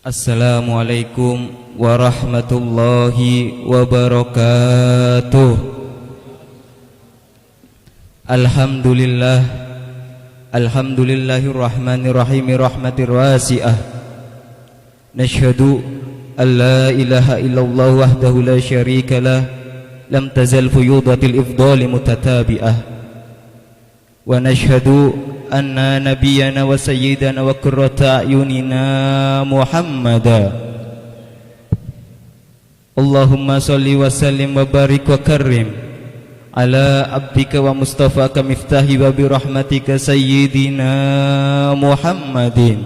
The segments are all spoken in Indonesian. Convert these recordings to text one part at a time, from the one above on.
Assalamualaikum warahmatullahi wabarakatuh. Alhamdulillah, alhamdulillahirrahmanirrahim rahmatir wasi'ah. Nashhadu an la ilaha illallah wahdahu la syarika lah, lam tazal fuyudatil ifdali mutatabi'ah. Wa nashhadu anna nabiyyana wa sayyidana wa qurrata a'yunina Muhammada. Allahumma salli wa sallim wa barik wa karrim ala abdika wa mustafaka miftahi wa birahmatika sayyidina Muhammadin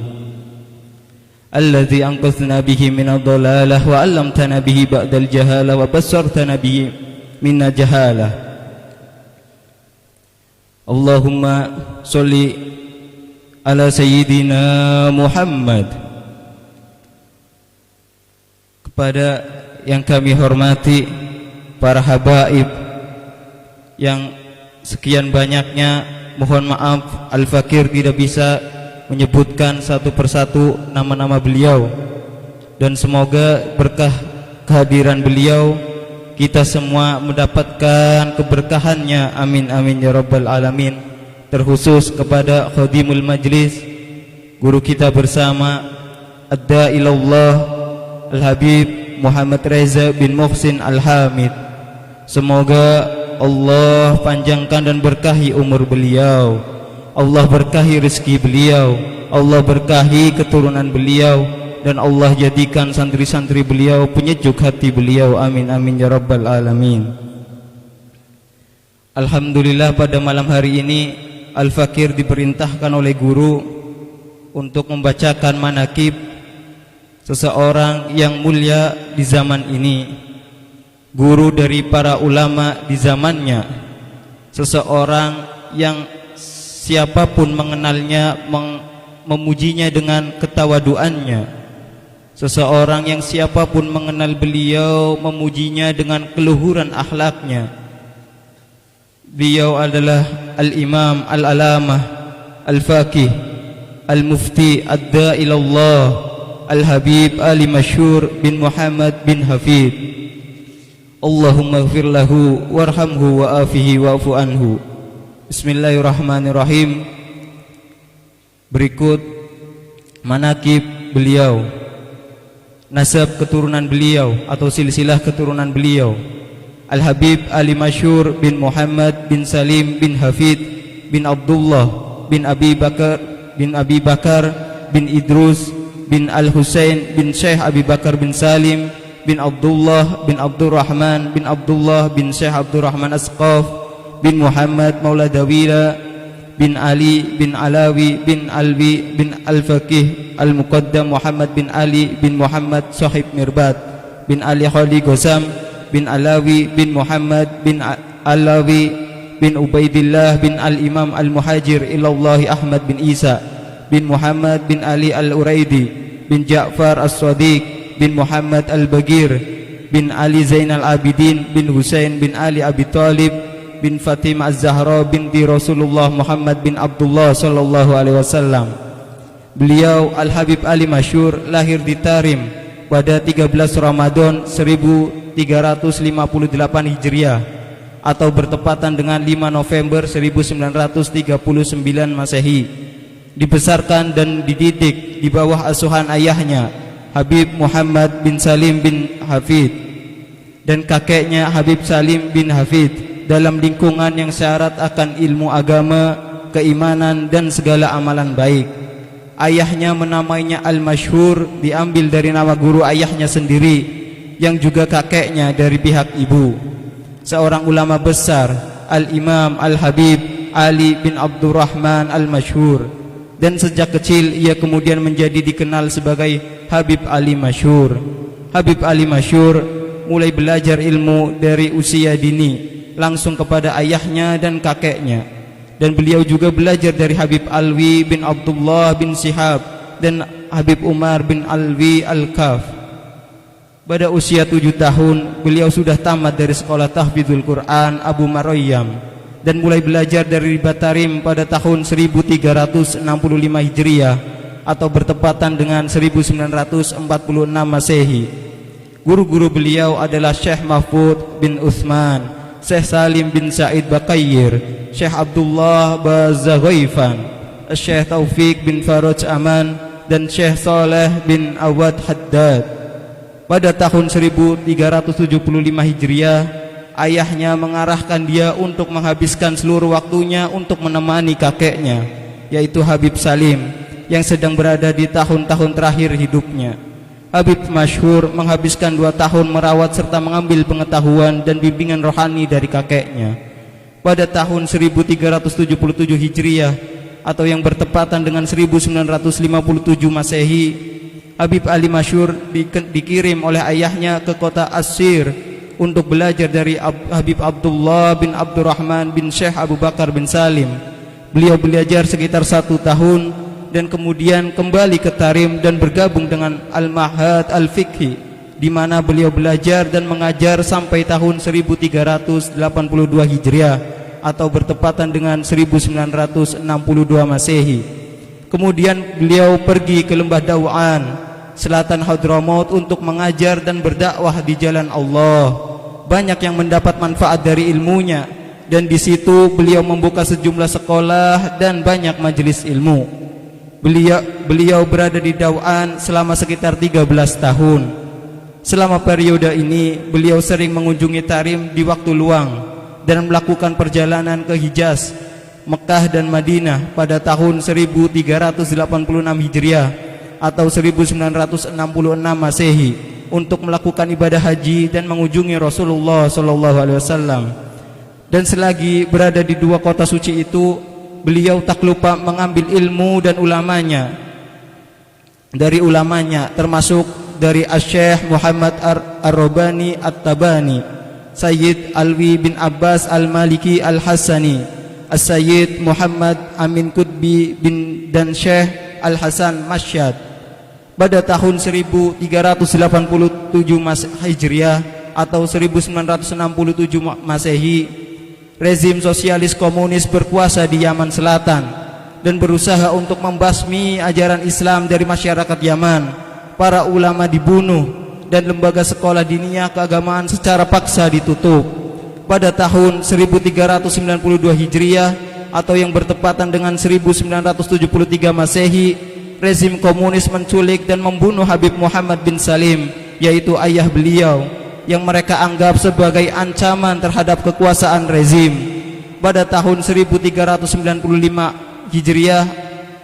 alladhi anqadhna bihi min ad-dhalalah wa 'allamtana bihi ba'dal jahalah wa bassartana bihi minna jahalah. Allahumma sholli ala sayyidina Muhammad. Kepada yang kami hormati para habaib yang sekian banyaknya, mohon maaf Al-Fakir tidak bisa menyebutkan satu persatu nama-nama beliau, dan semoga berkah kehadiran beliau kita semua mendapatkan keberkahannya, amin amin ya rabbal alamin. Terkhusus kepada khadimul majlis, guru kita bersama ad-da'ilallah Al-Habib Muhammad Reza bin Muhsin Al-Hamid. Semoga Allah panjangkan dan berkahi umur beliau, Allah berkahi rezeki beliau, Allah berkahi keturunan beliau, dan Allah jadikan santri-santri beliau penyejuk hati beliau, amin amin ya rabbal alamin. Alhamdulillah, pada malam hari ini Al-Fakir diperintahkan oleh guru untuk membacakan manakib seseorang yang mulia di zaman ini, guru dari para ulama di zamannya, seseorang yang siapapun mengenalnya memujinya dengan ketawaduannya, seseorang yang siapapun mengenal beliau memujinya dengan keluhuran akhlaknya. Beliau adalah Al-Imam Al-Alamah Al-Faqih Al-Mufti Ad-Da'ilallah Al-Habib Ali Masyhur bin Muhammad bin Hafid. Allahumma ighfir lahu warhamhu wa afihi wa'fu anhu. Bismillahirrahmanirrahim. Berikut manakib beliau, nasab keturunan beliau atau silsilah keturunan beliau. Al-Habib Ali Masyhur bin Muhammad bin Salim bin Hafid bin Abdullah bin Abi Bakar bin Idrus bin Al-Husain bin Syekh Abi Bakar bin Salim bin Abdullah bin Abdurrahman bin Abdullah bin Syekh Abdurrahman Asqaf bin Muhammad Maula Dawila bin Ali bin Alawi bin Alwi bin Al-Faqih Al-Muqaddam Muhammad bin Ali bin Muhammad Sahib Mirbat bin Ali Khali Gosam bin Alawi bin Muhammad bin Alawi bin Ubaidillah bin Al-Imam Al-Muhajir Ilallahi Ahmad bin Isa bin Muhammad bin Ali Al-Uraidi bin Ja'far As-Sadiq bin Muhammad Al-Bagir bin Ali Zainal Abidin bin Husain bin Ali Abi Talib bin Fatimah Az-Zahra binti Rasulullah Muhammad bin Abdullah sallallahu alaihi wasallam. Beliau Al-Habib Ali Masyhur lahir di Tarim pada 13 Ramadan 1358 Hijriah atau bertepatan dengan 5 November 1939 Masehi. Dibesarkan dan dididik di bawah asuhan ayahnya Habib Muhammad bin Salim bin Hafid dan kakeknya Habib Salim bin Hafid dalam lingkungan yang syarat akan ilmu agama, keimanan dan segala amalan baik. Ayahnya menamainya Al-Masyhur diambil dari nama guru ayahnya sendiri yang juga kakeknya dari pihak ibu, seorang ulama besar, Al-Imam Al-Habib Ali bin Abdurrahman Al-Masyhur. Dan sejak kecil ia kemudian menjadi dikenal sebagai Habib Ali Masyhur. Habib Ali Masyhur mulai belajar ilmu dari usia dini langsung kepada ayahnya dan kakeknya, dan beliau juga belajar dari Habib Alwi bin Abdullah bin Sihab dan Habib Umar bin Alwi Al-Kaf. Pada usia 7 tahun beliau sudah tamat dari sekolah tahfidzul Quran Abu Maryam dan mulai belajar dari Batarim pada tahun 1365 Hijriah atau bertepatan dengan 1946 Masehi. Guru-guru beliau adalah Syekh Mahfud bin Utsman, Syekh Salim bin Said Baqayyir, Syekh Abdullah Bazaghaifan, Syekh Taufik bin Faraj Aman, dan Syekh Saleh bin Awad Haddad. Pada tahun 1375 Hijriah, ayahnya mengarahkan dia untuk menghabiskan seluruh waktunya untuk menemani kakeknya, yaitu Habib Salim, yang sedang berada di tahun-tahun terakhir hidupnya. Habib masyhur menghabiskan 2 tahun merawat serta mengambil pengetahuan dan bimbingan rohani dari kakeknya. Pada tahun 1377 Hijriah atau yang bertepatan dengan 1957 Masehi, Habib Ali Masyhur dikirim oleh ayahnya ke kota As-Sir untuk belajar dari Habib Abdullah bin Abdurrahman bin Syekh Abu Bakar bin Salim. Beliau belajar sekitar 1 tahun dan kemudian kembali ke Tarim dan bergabung dengan Al-Ma'had Al-Fiqhi, di mana beliau belajar dan mengajar sampai tahun 1382 Hijriah atau bertepatan dengan 1962 Masehi. Kemudian beliau pergi ke lembah Dawan, selatan Hadramaut, untuk mengajar dan berdakwah di jalan Allah. Banyak yang mendapat manfaat dari ilmunya, dan di situ beliau membuka sejumlah sekolah dan banyak majelis ilmu. Beliau berada di Dawan selama sekitar 13 tahun. Selama periode ini beliau sering mengunjungi Tarim di waktu luang dan melakukan perjalanan ke Hijaz, Mekah dan Madinah pada tahun 1386 Hijriah atau 1966 Masehi untuk melakukan ibadah haji dan mengunjungi Rasulullah SAW. Dan selagi berada di 2 kota suci itu, beliau tak lupa mengambil ilmu dan ulamanya termasuk dari Asy-Syaikh Muhammad Ar-Rabbani At-Tabani, Sayyid Alwi bin Abbas Al-Maliki Al-Hasani, As-Sayyid Muhammad Amin Qutbi dan Syekh Al-Hasan Masyad. Pada tahun 1387 Hijriah atau 1967 Masehi, rezim sosialis komunis berkuasa di Yaman Selatan dan berusaha untuk membasmi ajaran Islam dari masyarakat Yaman. Para ulama dibunuh dan lembaga sekolah diniyah keagamaan secara paksa ditutup. Pada tahun 1392 Hijriah atau yang bertepatan dengan 1973 Masehi, rezim komunis menculik dan membunuh Habib Muhammad bin Salim, yaitu ayah beliau, yang mereka anggap sebagai ancaman terhadap kekuasaan rezim. Pada tahun 1395 Hijriah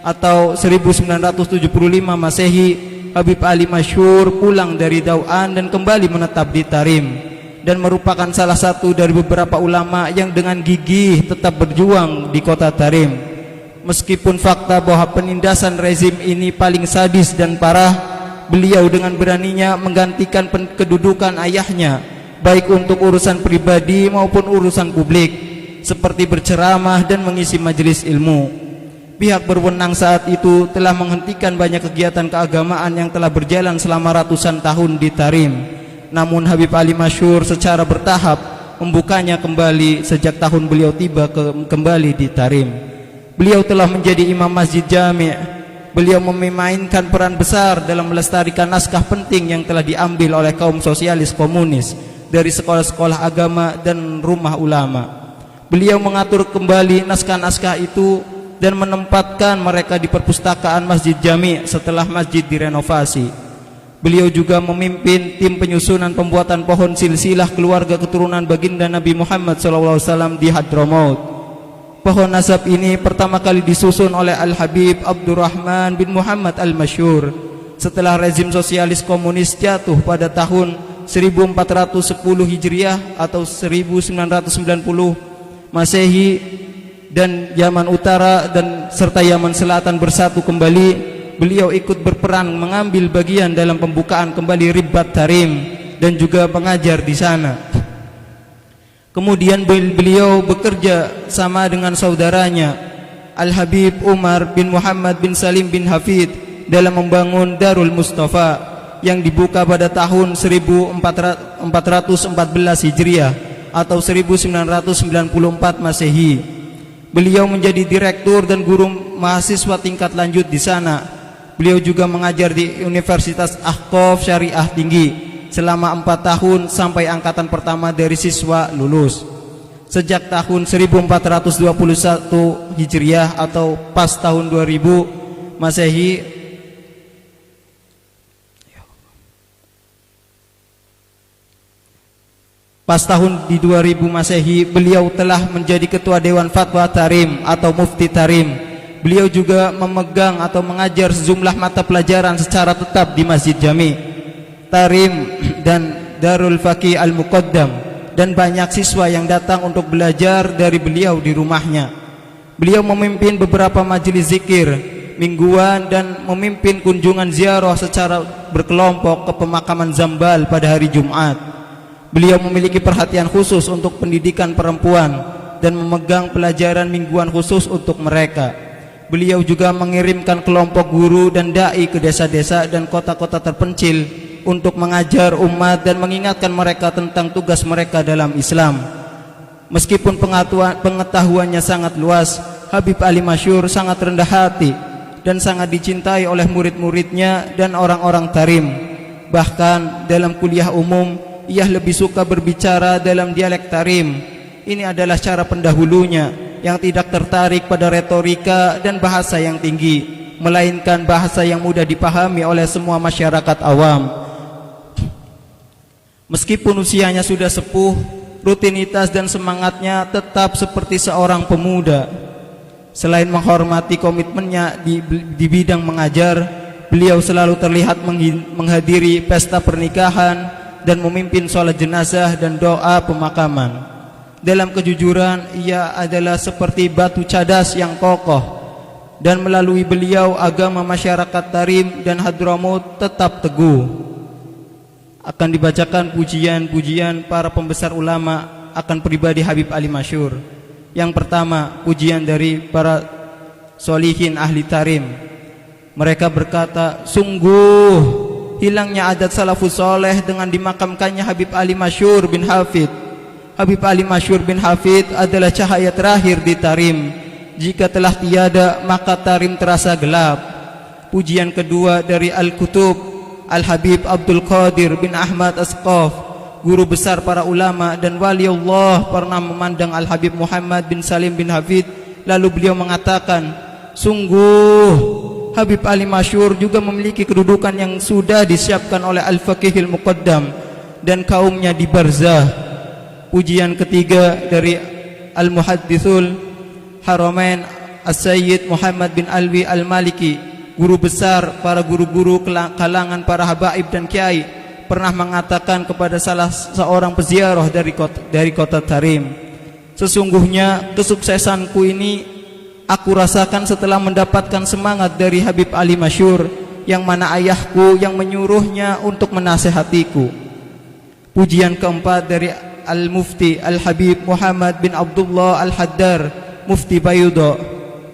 atau 1975 Masehi, Habib Ali Masyhur pulang dari Dawan dan kembali menetap di Tarim, dan merupakan salah satu dari beberapa ulama yang dengan gigih tetap berjuang di kota Tarim. Meskipun fakta bahwa penindasan rezim ini paling sadis dan parah, beliau dengan beraninya menggantikan kedudukan ayahnya, baik untuk urusan pribadi maupun urusan publik, seperti berceramah dan mengisi majelis ilmu. Pihak berwenang saat itu telah menghentikan banyak kegiatan keagamaan yang telah berjalan selama ratusan tahun di Tarim. Namun Habib Ali Masyhur secara bertahap membukanya kembali sejak tahun beliau tiba kembali di Tarim. Beliau telah menjadi imam masjid jami'. Beliau memainkan peran besar dalam melestarikan naskah penting yang telah diambil oleh kaum sosialis komunis dari sekolah-sekolah agama dan rumah ulama. Beliau mengatur kembali naskah-naskah itu dan menempatkan mereka di perpustakaan Masjid Jami' setelah masjid direnovasi. Beliau juga memimpin tim penyusunan pembuatan pohon silsilah keluarga keturunan baginda Nabi Muhammad SAW di Hadramaut. Pohon nasab ini pertama kali disusun oleh Al-Habib Abdurrahman bin Muhammad Al-Masyhur setelah rezim sosialis komunis jatuh pada tahun 1410 Hijriah atau 1990 Masehi, dan Yaman Utara dan serta Yaman Selatan bersatu kembali. Beliau ikut berperan mengambil bagian dalam pembukaan kembali Ribat Tarim dan juga mengajar di sana. Kemudian beliau bekerja sama dengan saudaranya Al-Habib Umar bin Muhammad bin Salim bin Hafid dalam membangun Darul Mustafa yang dibuka pada tahun 1414 Hijriah atau 1994 Masehi. Beliau menjadi direktur dan guru mahasiswa tingkat lanjut di sana. Beliau juga mengajar di Universitas Ahqaf Syariah Tinggi selama 4 tahun sampai angkatan pertama dari siswa lulus. Sejak tahun 1421 Hijriah atau pas tahun 2000 Masehi, pas tahun di 2000 Masehi, beliau telah menjadi Ketua Dewan Fatwa Tarim atau Mufti Tarim. Beliau juga memegang atau mengajar sejumlah mata pelajaran secara tetap di Masjid Jami, Tarim dan Darul Faqih Al-Muqaddam, dan banyak siswa yang datang untuk belajar dari beliau di rumahnya. Beliau memimpin beberapa majelis zikir mingguan dan memimpin kunjungan ziarah secara berkelompok ke pemakaman Zambal pada hari Jumat. Beliau memiliki perhatian khusus untuk pendidikan perempuan dan memegang pelajaran mingguan khusus untuk mereka. Beliau juga mengirimkan kelompok guru dan dai ke desa-desa dan kota-kota terpencil untuk mengajar umat dan mengingatkan mereka tentang tugas mereka dalam Islam. Meskipun pengetahuannya sangat luas, Habib Ali Masyhur sangat rendah hati dan sangat dicintai oleh murid-muridnya dan orang-orang Tarim. Bahkan dalam kuliah umum, ia lebih suka berbicara dalam dialek Tarim. Ini adalah cara pendahulunya yang tidak tertarik pada retorika dan bahasa yang tinggi, melainkan bahasa yang mudah dipahami oleh semua masyarakat awam. Meskipun usianya sudah sepuh, rutinitas dan semangatnya tetap seperti seorang pemuda. Selain menghormati komitmennya di bidang mengajar, beliau selalu terlihat menghadiri pesta pernikahan dan memimpin sholat jenazah dan doa pemakaman. Dalam kejujuran, ia adalah seperti batu cadas yang kokoh, dan melalui beliau agama masyarakat Tarim dan Hadramut tetap teguh. Akan dibacakan pujian-pujian para pembesar ulama akan pribadi Habib Ali Masyhur. Yang pertama, pujian dari para solihin ahli Tarim. Mereka berkata, sungguh hilangnya adat salafus soleh dengan dimakamkannya Habib Ali Masyhur bin Hafid. Habib Ali Masyhur bin Hafid adalah cahaya terakhir di Tarim. Jika telah tiada, maka Tarim terasa gelap. Pujian kedua dari Al-Kutub, Al-Habib Abdul Qadir bin Ahmad Asqaf, guru besar para ulama dan wali Allah, pernah memandang Al-Habib Muhammad bin Salim bin Hafid. Lalu beliau mengatakan, sungguh Habib Ali Masyhur juga memiliki kedudukan yang sudah disiapkan oleh Al-Faqihil Muqaddam dan kaumnya di barzah. Pujian ketiga dari Al-Muhaddithul Haramain As-Sayyid Muhammad bin Alwi Al-Maliki, guru besar para guru-guru kalangan para habaib dan kiai, pernah mengatakan kepada salah seorang peziarah dari kota Tarim, sesungguhnya kesuksesanku ini aku rasakan setelah mendapatkan semangat dari Habib Ali Masyhur, yang mana ayahku yang menyuruhnya untuk menasehatiku. Pujian keempat dari Al-Mufti Al-Habib Muhammad bin Abdullah Al-Haddar, Mufti Bayudo,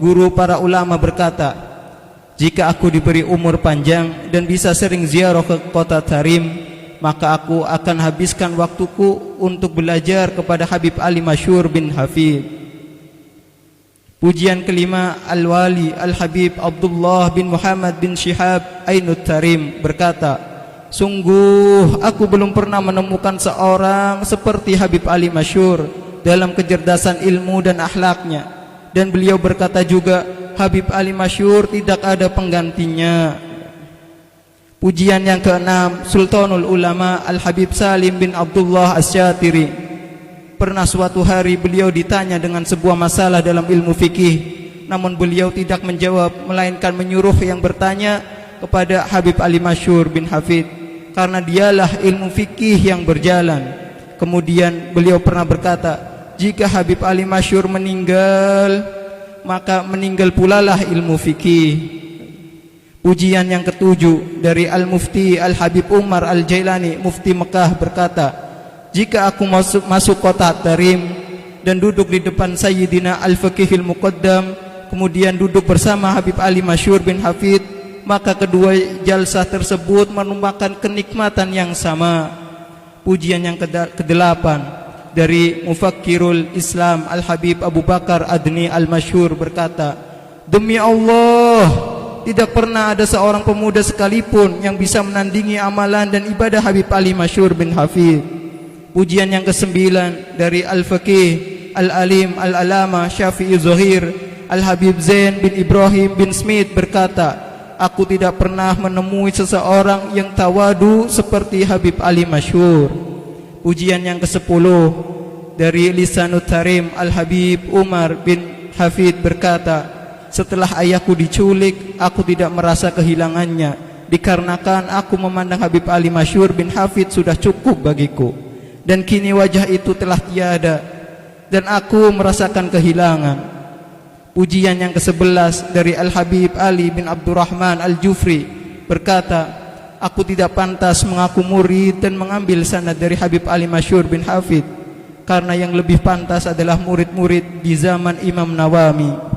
guru para ulama, berkata, jika aku diberi umur panjang dan bisa sering ziarah ke kota Tarim, maka aku akan habiskan waktuku untuk belajar kepada Habib Ali Masyhur bin Hafid. Pujian kelima, Al-Wali Al-Habib Abdullah bin Muhammad bin Syihab Ainut Tarim berkata, sungguh aku belum pernah menemukan seorang seperti Habib Ali Masyhur dalam kecerdasan ilmu dan akhlaknya. Dan beliau berkata juga, Habib Ali Masyhur tidak ada penggantinya. Pujian yang keenam, Sultanul Ulama Al-Habib Salim bin Abdullah Asyatiri. Pernah suatu hari beliau ditanya dengan sebuah masalah dalam ilmu fikih, namun beliau tidak menjawab, melainkan menyuruh yang bertanya kepada Habib Ali Masyhur bin Hafid, karena dialah ilmu fikih yang berjalan. Kemudian beliau pernah berkata, jika Habib Ali Masyhur meninggal, maka meninggal pula lah ilmu fikih. Pujian yang ketujuh dari Al-Mufti Al-Habib Umar Al-Jailani, Mufti Mekah, berkata, jika aku masuk kota Tarim dan duduk di depan Sayyidina Al-Faqihil Muqaddam, kemudian duduk bersama Habib Ali Masyhur bin Hafid, maka kedua jalsah tersebut merupakan kenikmatan yang sama. Pujian yang kedelapan dari Mufakkirul Islam Al-Habib Abu Bakar Adni Al-Masyhur berkata, demi Allah, tidak pernah ada seorang pemuda sekalipun yang bisa menandingi amalan dan ibadah Habib Ali Masyhur bin Hafid. Pujian yang ke-9 dari Al-Faqih Al-Alim Al-Alama Syafi'i Zuhair Al-Habib Zain bin Ibrahim bin Smith berkata, aku tidak pernah menemui seseorang yang tawadu seperti Habib Ali Masyhur. Pujian yang ke-10 dari Lisanut Tarim Al-Habib Umar bin Hafid berkata, setelah ayahku diculik, aku tidak merasa kehilangannya, dikarenakan aku memandang Habib Ali Masyhur bin Hafid sudah cukup bagiku. Dan kini wajah itu telah tiada, dan aku merasakan kehilangan. Pujian yang ke-11 dari Al-Habib Ali bin Abdurrahman Al-Jufri berkata, aku tidak pantas mengaku murid dan mengambil sanad dari Habib Ali Masyhur bin Hafid, karena yang lebih pantas adalah murid-murid di zaman Imam Nawawi.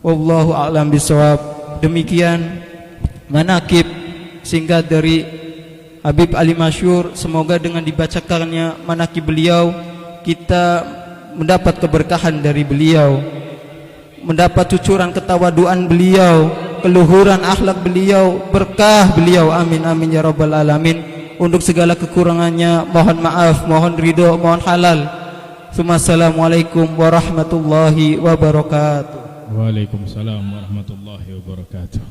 Wallahu a'lam bishawab. Demikian manaqib singkat dari Habib Ali Masyhur. Semoga dengan dibacakannya manaqib beliau kita mendapat keberkahan dari beliau, mendapat cucuran ketawaduan beliau, keluhuran akhlak beliau, berkah beliau. Amin amin ya rabbal alamin. Untuk segala kekurangannya mohon maaf, mohon ridho, mohon halal. Assalamualaikum warahmatullahi wabarakatuh. Waalaikumsalam warahmatullahi wabarakatuh.